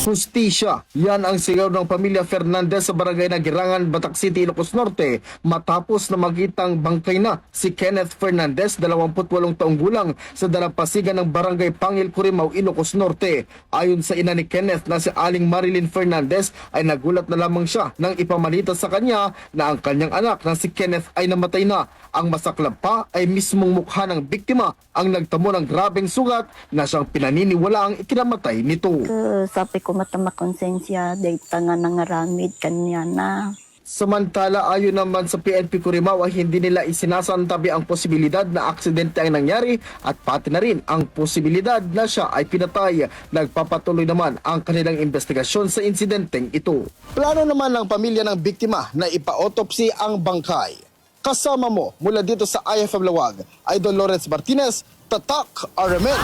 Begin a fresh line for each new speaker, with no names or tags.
Hustisya, yan ang sigaw ng pamilya Fernandez sa barangay Nagirangan, Batac City, Ilocos Norte matapos na makitang bangkay na si Kenneth Fernandez, 28 taong gulang, sa dalampasigan ng barangay Pangil, Curimaw, Ilocos Norte. Ayon sa ina ni Kenneth na si Aling Marilyn Fernandez ay nagulat na lamang siya nang ipamalita sa kanya na ang kanyang anak na si Kenneth ay namatay na. Ang masaklap pa ay mismong mukha ng biktima ang nagtamo ng grabeng sugat na siyang pinaniniwala ang ikinamatay nito.
Sabi ko matama konsensya, dahil nga nangaramid kanya na.
Samantala, ayon naman sa PNP Curimaw ay hindi nila isinasantabi ang posibilidad na aksidente ang nangyari at pati na rin ang posibilidad na siya ay pinatay. Nagpapatuloy naman ang kanilang investigasyon sa insidenteng ito. Plano naman ng pamilya ng biktima na ipa-autopsy ang bangkay. Kasama mo mula dito sa IFM Lawag, Idol Lawrence Martinez, Tatak RMN.